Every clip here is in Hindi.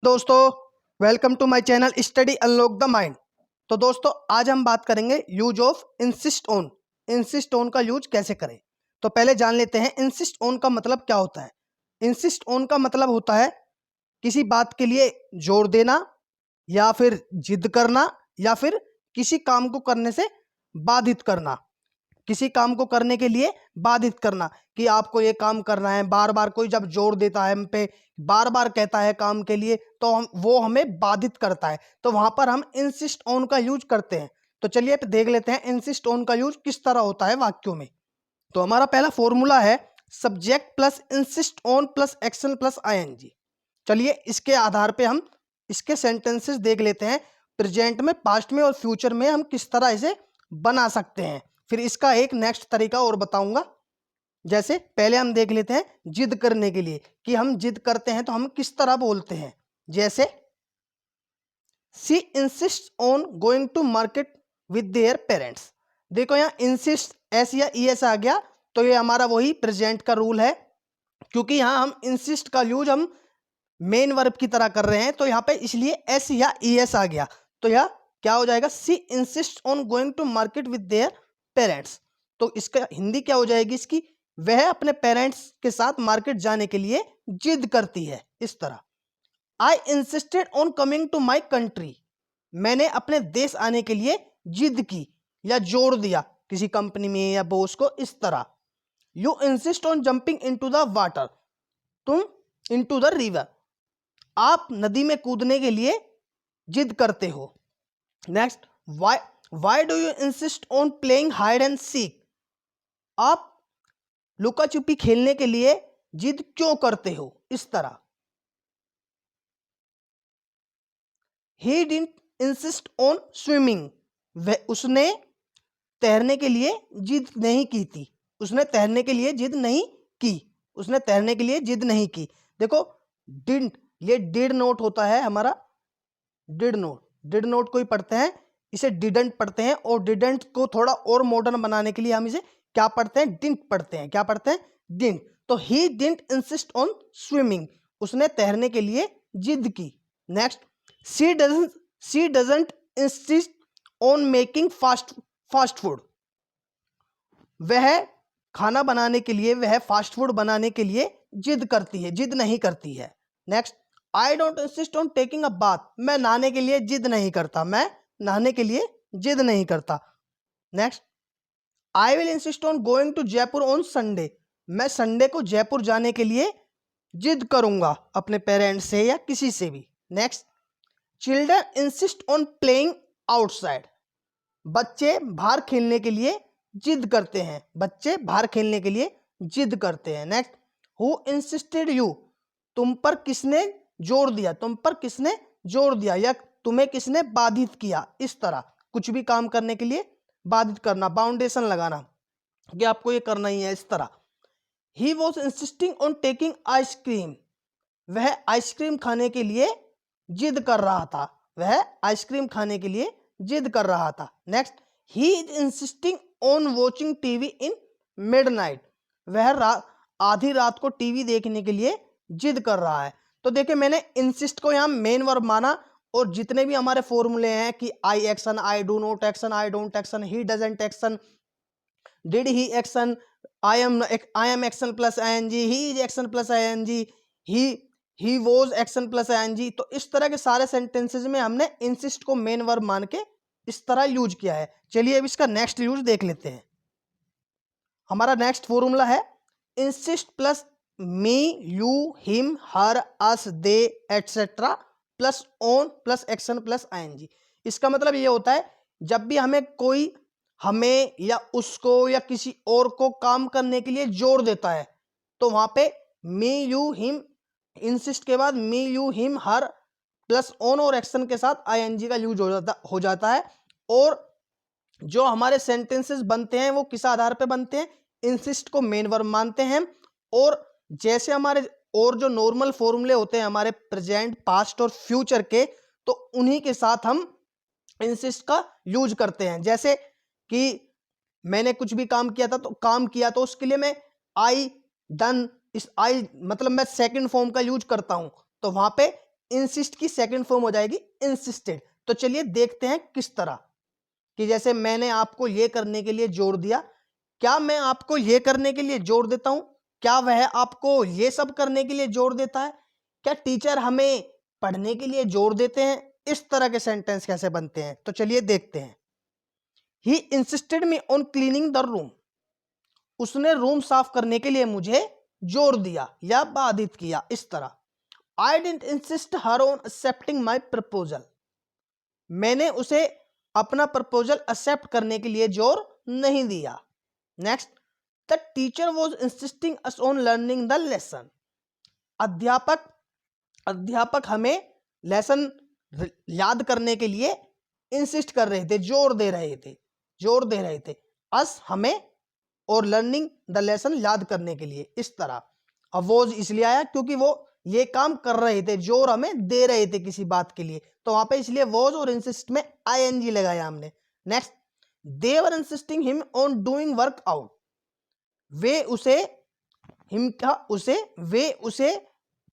दोस्तों, welcome to my channel study unlock the mind. तो दोस्तों, आज हम बात करेंगे use of insist on. Insist on का यूज कैसे करें। तो पहले जान लेते हैं इंसिस्ट ऑन का मतलब क्या होता है। इंसिस्ट ऑन का मतलब होता है किसी बात के लिए जोर देना, या फिर जिद करना, या फिर किसी काम को करने से बाधित करना। किसी काम को करने के लिए बाधित करना कि आपको ये काम करना है। बार बार कोई जब जोर देता है हम पे, बार बार कहता है काम के लिए, तो वो हमें बाधित करता है, तो वहां पर हम इंसिस्ट ऑन का यूज करते हैं। तो चलिए देख लेते हैं इंसिस्ट ऑन का यूज किस तरह होता है वाक्यों में। तो हमारा पहला फॉर्मूला है subject plus insist on plus action plus ING. चलिए इसके आधार पे हम इसके सेंटेंसेस देख लेते हैं। प्रेजेंट में, पास्ट में और फ्यूचर में हम किस तरह इसे बना सकते हैं। फिर इसका एक नेक्स्ट तरीका और बताऊंगा। जैसे पहले हम देख लेते हैं जिद करने के लिए, कि हम जिद करते हैं तो हम किस तरह बोलते हैं। जैसे she insist on going to market with their parents. देखो यहाँ इंसिस्ट एस या ई एस आ गया, तो ये हमारा वही प्रेजेंट का रूल है, क्योंकि यहाँ हम इंसिस्ट का यूज हम मेन वर्ब की तरह कर रहे हैं, तो यहाँ पे इसलिए एस या ई एस आ गया। तो यह क्या हो जाएगा, she insist on going to market with their parents. तो इसका हिंदी क्या हो जाएगी इसकी, वह अपने पेरेंट्स के साथ मार्केट जाने के लिए जिद करती है। इस तरह I insisted on coming to my country. मैंने अपने देश आने के लिए जिद की या जोर दिया किसी कंपनी में या बॉस को। इस तरह you insist on jumping into the water. तुम इनटू द रिवर, आप नदी में कूदने के लिए जिद करते हो। Next, why do you insist on playing hide and seek. आप लुका छुपी खेलने के लिए जिद क्यों करते हो। इस तरह he didn't insist on swimming. वह उसने तैरने के लिए जिद नहीं की थी। उसने तैरने के लिए जिद नहीं की। उसने तैरने के लिए जिद नहीं की। देखो डिडंट, ये डिड नोट होता है हमारा। डिड नोट, डिड नोट को ही पढ़ते हैं, इसे डिडंट पढ़ते हैं। और डिडंट को थोड़ा और मॉडर्न बनाने के लिए हम इसे क्या पढ़ते हैं, डिंट पढ़ते हैं। क्या पढ़ते हैं, डिंट। तो he didn't insist on swimming, उसने तैरने के लिए जिद की। Next, she doesn't insist on making fast food. वह खाना बनाने के लिए, वह फास्ट फूड बनाने के लिए जिद करती है, जिद नहीं करती है। Next, I don't insist on taking a bath. मैं नहाने के लिए जिद नहीं करता। मैं नहाने के लिए जिद नहीं करता। Next, I will insist on going to Jaipur on Sunday. मैं संडे को जयपुर जाने के लिए जिद करूंगा अपने पेरेंट्स से या किसी से भी। Next, children insist on playing outside. बच्चे बाहर खेलने के लिए जिद करते हैं। बच्चे बाहर खेलने के लिए जिद करते हैं। Next, who insisted you. तुम पर किसने जोर दिया। तुम पर किसने जोर दिया, या तुम्हें किसने बाधित किया। इस तरह कुछ भी काम करने के लिए बाधित करना, बाउंडेशन लगाना कि आपको ये करना ही है। इस तरह he was insisting on taking ice cream. वह आइसक्रीम खाने के लिए जिद कर रहा था। वह आइसक्रीम खाने के लिए जिद कर रहा था। Next, he is insisting on watching TV in midnight. वह आधी रात को टीवी देखने के लिए जिद कर रहा है। तो देखिए मैंने इंसिस्ट को यहाँ मेन वर्ब माना, और जितने भी हमारे फॉर्मूले हैं कि I action, I do not action, I don't action, he doesn't action, did he action, I am action plus ING, he is action plus ING, he was action plus ING. तो इस तरह के सारे सेंटेंसेस में हमने इंसिस्ट को मेन वर्ब मान के इस तरह यूज किया है। चलिए अब इसका नेक्स्ट यूज देख लेते हैं। हमारा नेक्स्ट फॉर्मूला है insist plus me, you, him, her, us, they etcetera plus on plus action plus ING. इसका मतलब ये होता है जब भी हमें या उसको या किसी और को काम करने के लिए जोर देता है, तो वहां पे मी, यू, हिम, इंसिस्ट के बाद me, you, him, her plus on और एक्शन के साथ आईएनजी का यूज हो जाता है। और जो हमारे सेंटेंसेस बनते हैं वो किस आधार पे बनते हैं, इंसिस्ट को मेन वर्ब मानते हैं। और जैसे हमारे और जो नॉर्मल फॉर्मूले होते हैं हमारे प्रेजेंट, पास्ट और फ्यूचर के, तो उन्हीं के साथ हम इंसिस्ट का यूज करते हैं। जैसे कि मैंने कुछ भी काम किया तो उसके लिए मैं आई डन, इस आई मतलब मैं सेकंड फॉर्म का यूज करता हूं, तो वहां पे इंसिस्ट की सेकंड फॉर्म हो जाएगी इंसिस्टेड। तो चलिए देखते हैं किस तरह कि जैसे मैंने आपको ये करने के लिए जोर दिया, क्या मैं आपको ये करने के लिए जोर देता हूं? क्या वह आपको ये सब करने के लिए जोर देता है? क्या टीचर हमें पढ़ने के लिए जोर देते हैं? इस तरह के सेंटेंस कैसे बनते हैं, तो चलिए देखते हैं। He insisted me on cleaning the room. उसने रूम साफ करने के लिए मुझे जोर दिया या बाधित किया, इस तरह। I didn't insist her on accepting my proposal. मैंने उसे अपना प्रपोजल एक्सेप्ट करने के लिए जोर नहीं दिया। Next, the teacher was insisting us on learning the lesson. अध्यापक हमें लेसन याद करने के लिए इंसिस्ट कर रहे थे, जोर दे रहे थे अस हमें, और लर्निंग द लेसन याद करने के लिए, इस तरह। अब वॉज इसलिए आया क्योंकि वो ये काम कर रहे थे, जोर हमें दे रहे थे किसी बात के लिए, तो वहां पे इसलिए वॉज और इंसिस्ट में आईएनजी लगाया हमने। Next, they were insisting him on doing work out. वे उसे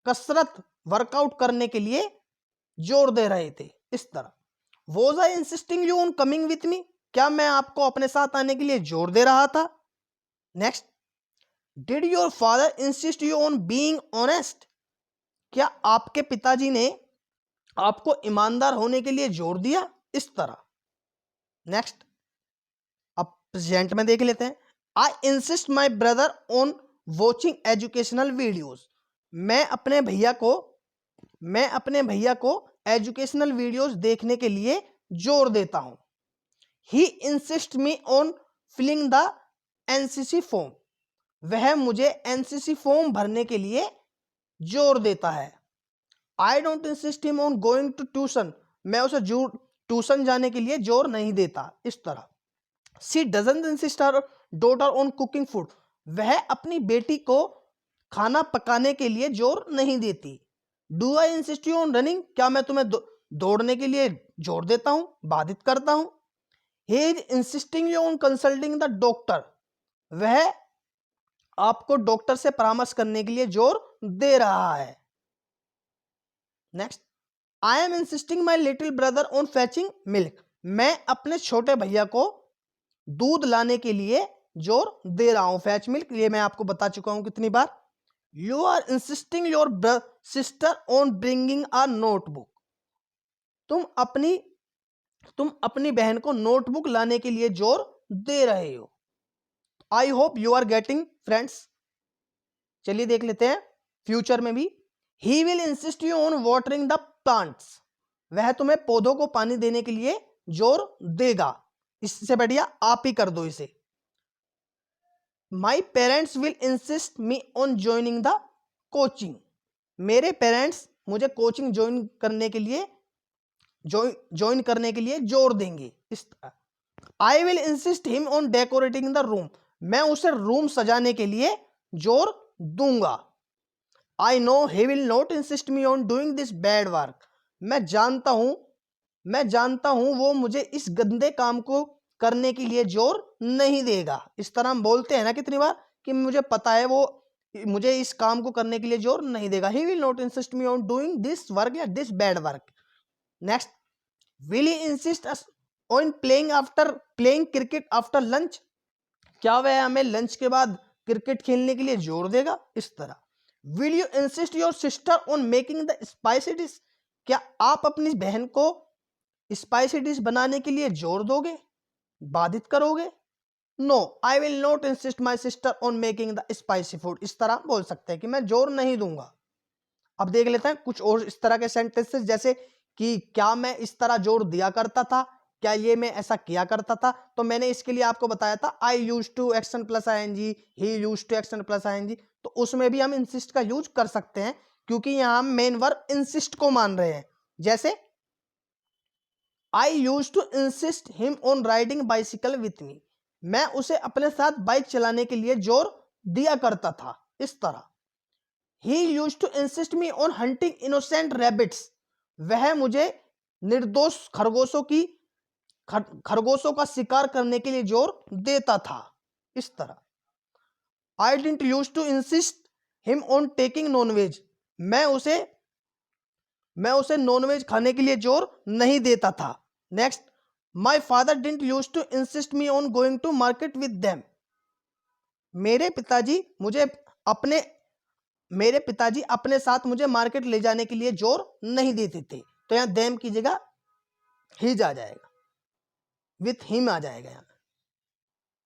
कसरत वर्कआउट करने के लिए जोर दे रहे थे, इस तरह। Was I insisting you on coming with me. क्या मैं आपको अपने साथ आने के लिए जोर दे रहा था? Next, did your father insist you on being honest. क्या आपके पिताजी ने आपको ईमानदार होने के लिए जोर दिया, इस तरह। नेक्स्ट, अब प्रेजेंट में देख लेते हैं। I insist my brother on watching educational videos. मैं अपने भैया को एजुकेशनल वीडियोज देखने के लिए जोर देता हूं। He insist me on filling the NCC form. वह मुझे एनसीसी फॉर्म भरने के लिए जोर देता है। I don't insist him on going to tuition. मैं उसे ट्यूशन जाने के लिए जोर नहीं देता, इस तरह। She doesn't insist her daughter on cooking food. वह अपनी बेटी को खाना पकाने के लिए जोर नहीं देती। Do I insist you on running. क्या मैं तुम्हें दौड़ने के लिए जोर देता हूं, बाधित करता हूं। He is insisting you on consulting the doctor. वह आपको डॉक्टर से परामर्श करने के लिए जोर दे रहा है। Next, I am insisting my little brother on fetching milk. मैं अपने छोटे भैया को दूध लाने के लिए जोर दे रहा हूं। फैच मिल्क, ये मैं आपको बता चुका हूं कितनी बार। You are insisting your sister on bringing a notebook. तुम अपनी बहन को नोटबुक लाने के लिए जोर दे रहे हो। I hope you are getting friends. चलिए देख लेते हैं फ्यूचर में भी। He will insist you on watering the plants. वह तुम्हें पौधों को पानी देने के लिए जोर देगा। इससे बढ़िया आप ही कर दो इसे। My parents will insist me on joining the coaching. मेरे पेरेंट्स मुझे कोचिंग ज्वाइन करने के लिए जोर देंगे, इस तरह। आई will insist him on decorating the room. मैं उसे रूम सजाने के लिए जोर दूंगा। I know he will not insist me on doing this bad work. मैं जानता हूं वो मुझे इस गंदे काम को करने के लिए जोर नहीं देगा। इस तरह हम बोलते हैं ना कितनी बार कि मुझे पता है वो मुझे इस काम को करने के लिए जोर नहीं देगा। He will not insist me on doing this work या this bad work. Next, will he insist on playing cricket after lunch. क्या वह हमें लंच के बाद क्रिकेट खेलने के लिए जोर देगा, इस तरह। Will you insist your sister on making the spicy dish. क्या आप अपनी बहन को स्पाइसी डिश बनाने के लिए जोर दोगे, बाधित करोगे। No, I will not insist my sister on making the spicy food. इस तरह बोल सकते हैं कि मैं जोर नहीं दूंगा। अब देख लेते हैं कुछ और इस तरह के सेंटेंसेस, जैसे कि क्या मैं इस तरह जोर दिया करता था, क्या ये मैं ऐसा किया करता था। तो मैंने इसके लिए आपको बताया था I use to action plus ING, he use to action plus ING. तो उसमें भी हम इंसिस्ट का यूज कर सकते हैं क्योंकि यहां हम मेन वर्ब इंसिस्ट को मान रहे हैं। जैसे I use to insist him on riding bicycle with me. मैं उसे अपने साथ बाइक चलाने के लिए जोर दिया करता था, इस तरह। He use to insist me on hunting innocent rabbits. वह मुझे निर्दोष खरगोशों का शिकार करने के लिए जोर देता था, इस तरह। I didn't use to insist him on taking nonveg. मैं उसे मैं उसे नॉनवेज खाने के लिए जोर नहीं देता था। Next, my father didn't use to insist me on going to market with them. मेरे पिताजी अपने साथ मुझे मार्केट ले जाने के लिए जोर नहीं देते थे। तो यहां देम की जगह हिज आ जाएगा, विथ हिम आ जाएगा।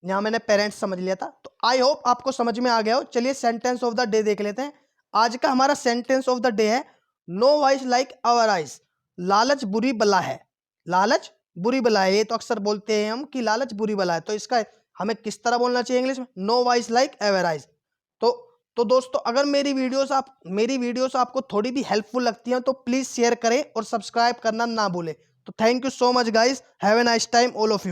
यहां मैंने पेरेंट्स समझ लिया था। तो आई होप आपको समझ में आ गया हो। चलिए सेंटेंस ऑफ द डे देख लेते हैं। आज का हमारा सेंटेंस ऑफ द डे है, no vice like our eyes. लालच बुरी बला है। लालच बुरी बला है। ये तो अक्सर बोलते हैं हम कि लालच बुरी बला है। तो इसका हमें किस तरह बोलना चाहिए इंग्लिश में? No vice like our eyes. तो दोस्तों, अगर मेरी वीडियोस आपको थोड़ी भी हेल्पफुल लगती हैं तो प्लीज शेयर करें और सब्सक्राइब करना ना भूलें। तो thank you so much guys, have a nice time all of you.